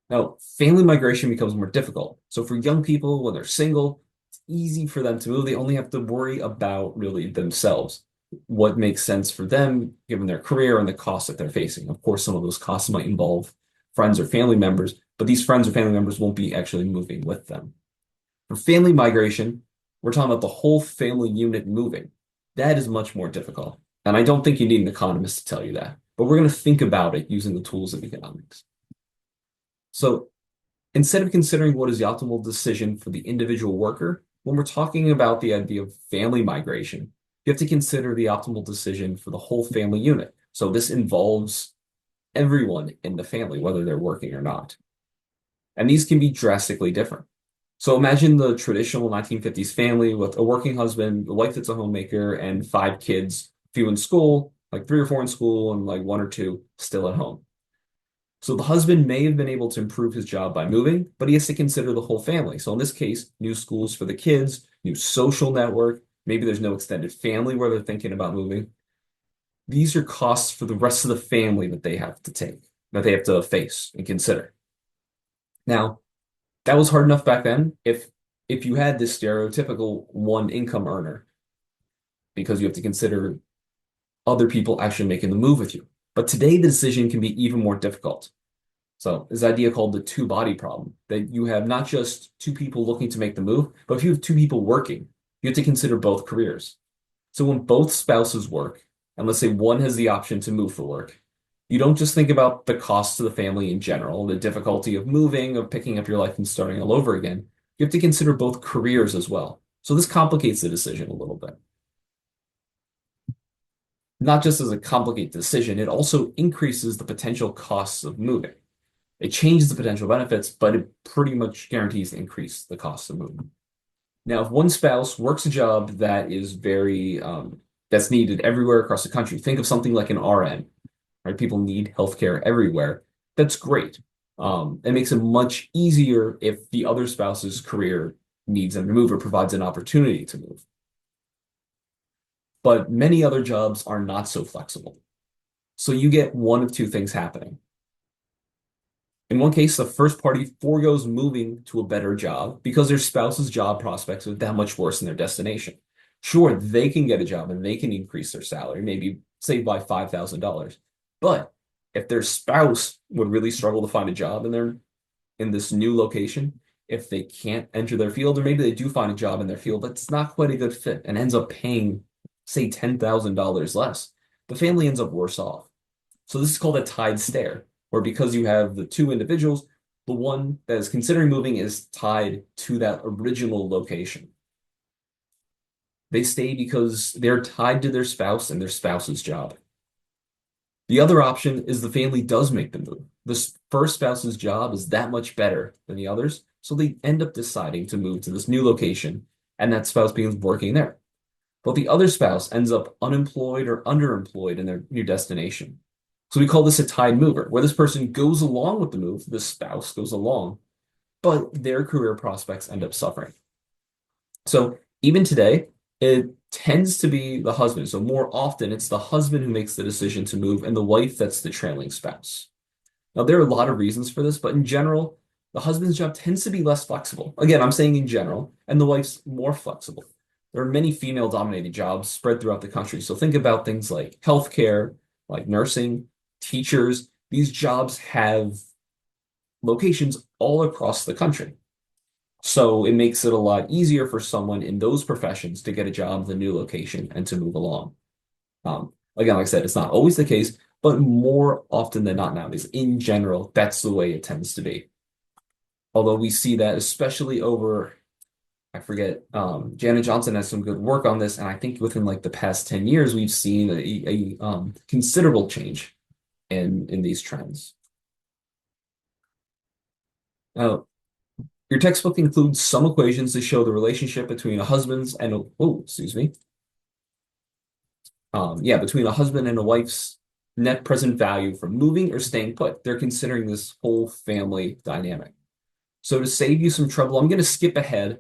Now, family migration becomes more difficult. So for young people, when they're single, it's easy for them to move. They only have to worry about really themselves, what makes sense for them given their career and the costs that they're facing. Of course, some of those costs might involve friends or family members, but these friends or family members won't be actually moving with them. For family migration, we're talking about the whole family unit moving. That is much more difficult. And I don't think you need an economist to tell you that, but we're going to think about it using the tools of economics. So instead of considering what is the optimal decision for the individual worker, when we're talking about the idea of family migration, you have to consider the optimal decision for the whole family unit. So this involves everyone in the family, whether they're working or not. And these can be drastically different. So imagine the traditional 1950s family with a working husband, a wife that's a homemaker, and five kids, few in school, like three or four in school, and like one or two still at home. So the husband may have been able to improve his job by moving, but he has to consider the whole family. So in this case, new schools for the kids, new social network. Maybe there's no extended family where they're thinking about moving. These are costs for the rest of the family that they have to take, that they have to face and consider. Now, that was hard enough back then if you had this stereotypical one income earner, because you have to consider other people actually making the move with you. But today the decision can be even more difficult. So this idea called the two body problem, that you have not just two people looking to make the move, but if you have two people working, you have to consider both careers. So when both spouses work, and let's say one has the option to move for work, you don't just think about the cost to the family in general, the difficulty of moving, of picking up your life and starting all over again. You have to consider both careers as well. So this complicates the decision a little bit. Not just as a complicated decision, it also increases the potential costs of moving. It changes the potential benefits, but it pretty much guarantees to increase the cost of moving. Now, if one spouse works a job that is that's needed everywhere across the country, think of something like an RN, right? People need healthcare everywhere. That's great. It makes it much easier if the other spouse's career needs them to move or provides an opportunity to move. But many other jobs are not so flexible. So you get one of two things happening. In one case, the first party foregoes moving to a better job because their spouse's job prospects are that much worse than their destination. Sure, they can get a job and they can increase their salary, maybe say by $5,000. But if their spouse would really struggle to find a job and they're in this new location, if they can't enter their field, or maybe they do find a job in their field, but it's not quite a good fit and ends up paying, say, $10,000 less, the family ends up worse off. So this is called a tied stare, where because you have the two individuals, the one that is considering moving is tied to that original location. They stay because they're tied to their spouse and their spouse's job. The other option is the family does make the move. The first spouse's job is that much better than the others, so they end up deciding to move to this new location, and that spouse begins working there. But the other spouse ends up unemployed or underemployed in their new destination. So we call this a tied mover, where this person goes along with the move, the spouse goes along, but their career prospects end up suffering. So even today, it tends to be the husband. So more often, it's the husband who makes the decision to move, and the wife that's the trailing spouse. Now, there are a lot of reasons for this, but in general, the husband's job tends to be less flexible. Again, I'm saying in general, and the wife's more flexible. There are many female-dominated jobs spread throughout the country. So think about things like healthcare, like nursing, teachers. These jobs have locations all across the country. So it makes it a lot easier for someone in those professions to get a job in the new location and to move along. Again, like I said, it's not always the case, but more often than not nowadays, in general, that's the way it tends to be. Although we see that especially over, I forget, Janet Johnson has some good work on this, and I think within like the past 10 years, we've seen a considerable change in these trends. Now, your textbook includes some equations to show the relationship between a husband's and a, oh, excuse me. Yeah, between a husband and a wife's net present value for moving or staying put. They're considering this whole family dynamic. So to save you some trouble, I'm going to skip ahead.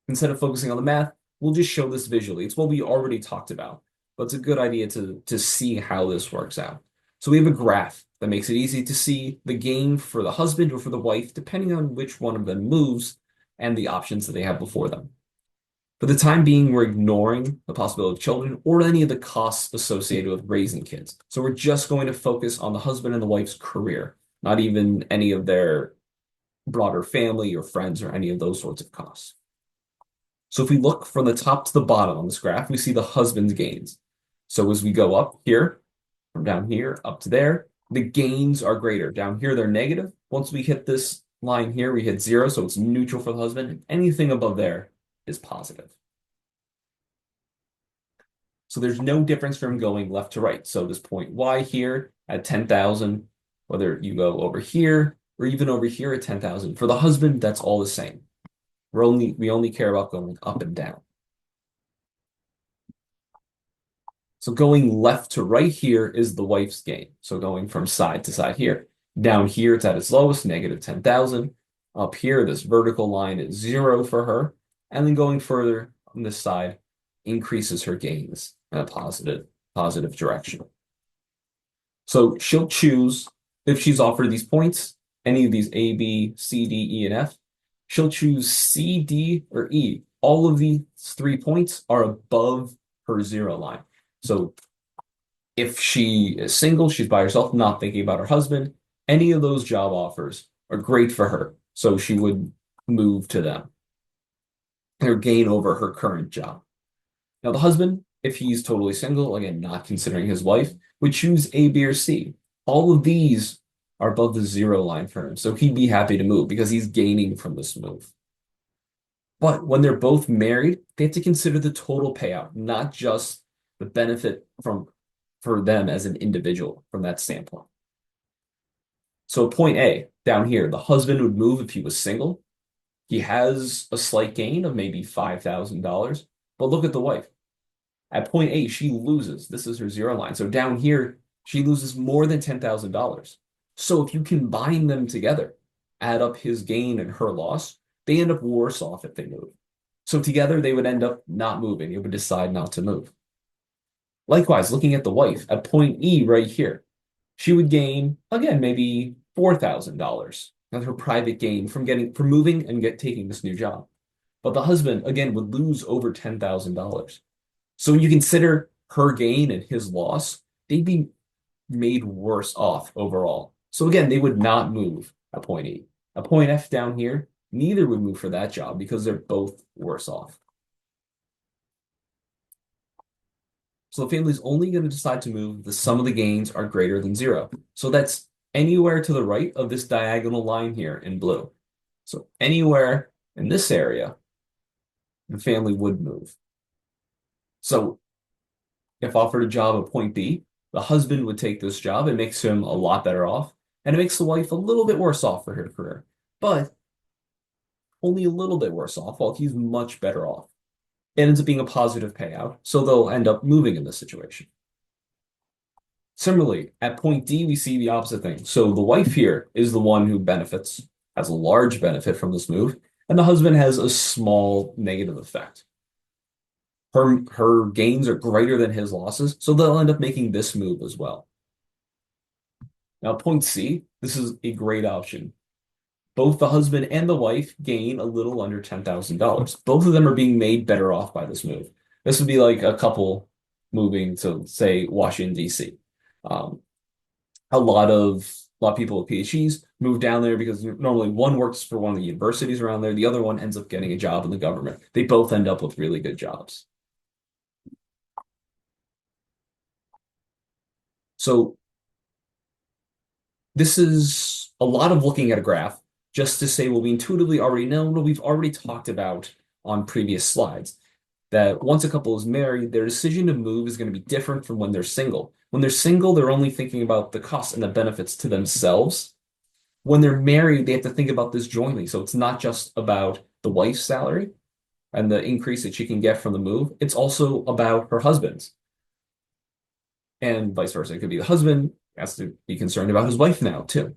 Instead of focusing on the math, we'll just show this visually. It's what we already talked about, but it's a good idea to see how this works out. So we have a graph That makes it easy to see the gain for the husband or for the wife, depending on which one of them moves and the options that they have before them. For the time being, we're ignoring the possibility of children or any of the costs associated with raising kids. So we're just going to focus on the husband and the wife's career, not even any of their broader family or friends or any of those sorts of costs. So if we look from the top to the bottom on this graph, we see the husband's gains. So as we go up here, from down here up to there, the gains are greater. Down here, they're negative. Once we hit this line here, we hit 0, so it's neutral for the husband. And anything above there is positive. So there's no difference from going left to right. So this point Y here at 10,000, whether you go over here or even over here at 10,000, for the husband, that's all the same. We only care about going up and down. So going left to right here is the wife's gain. So going from side to side here. Down here, it's at its lowest, negative 10,000. Up here, this vertical line is 0 for her. And then going further on this side increases her gains in a positive direction. So she'll choose, if she's offered these points, any of these A, B, C, D, E, and F, she'll choose C, D, or E. All of these 3 points are above her 0 line. So if she is single, she's by herself, not thinking about her husband, any of those job offers are great for her. So she would move to them or gain over her current job. Now, the husband, if he's totally single, again, not considering his wife, would choose A, B, or C. All of these are above the 0 line for him. So he'd be happy to move because he's gaining from this move. But when they're both married, they have to consider the total payout, not just the benefit for them as an individual from that standpoint. So point A, down here, the husband would move if he was single. He has a slight gain of maybe $5,000. But look at the wife. At point A, she loses. This is her 0 line. So down here, she loses more than $10,000. So if you combine them together, add up his gain and her loss, they end up worse off if they move. So together, they would end up not moving. They would decide not to move. Likewise, looking at the wife, at point E right here, she would gain, again, maybe $4,000. That's her private gain from moving and taking this new job. But the husband, again, would lose over $10,000. So when you consider her gain and his loss, they'd be made worse off overall. So again, they would not move at point E. At point F down here, neither would move for that job because they're both worse off. So the family's only going to decide to move if the sum of the gains are greater than 0. So that's anywhere to the right of this diagonal line here in blue. So anywhere in this area, the family would move. So if offered a job at point B, the husband would take this job. It makes him a lot better off, and it makes the wife a little bit worse off for her career, but only a little bit worse off while he's much better off. It ends up being a positive payout, so they'll end up moving in this situation. Similarly, at point D, we see the opposite thing. So the wife here is the one who benefits, has a large benefit from this move, and the husband has a small negative effect. Her gains are greater than his losses, so they'll end up making this move as well. Now, point C, this is a great option. Both the husband and the wife gain a little under $10,000. Both of them are being made better off by this move. This would be like a couple moving to, say, Washington, D.C. A lot of people with PhDs move down there because normally one works for one of the universities around there. The other one ends up getting a job in the government. They both end up with really good jobs. So this is a lot of looking at a graph just to say what we intuitively already know, what we've already talked about on previous slides, that once a couple is married, their decision to move is going to be different from when they're single. When they're single, they're only thinking about the costs and the benefits to themselves. When they're married, they have to think about this jointly. So it's not just about the wife's salary and the increase that she can get from the move. It's also about her husband's. And vice versa. It could be the husband has to be concerned about his wife now, too.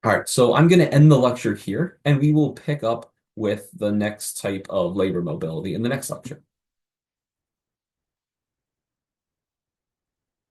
All right, so I'm going to end the lecture here, and we will pick up with the next type of labor mobility in the next lecture.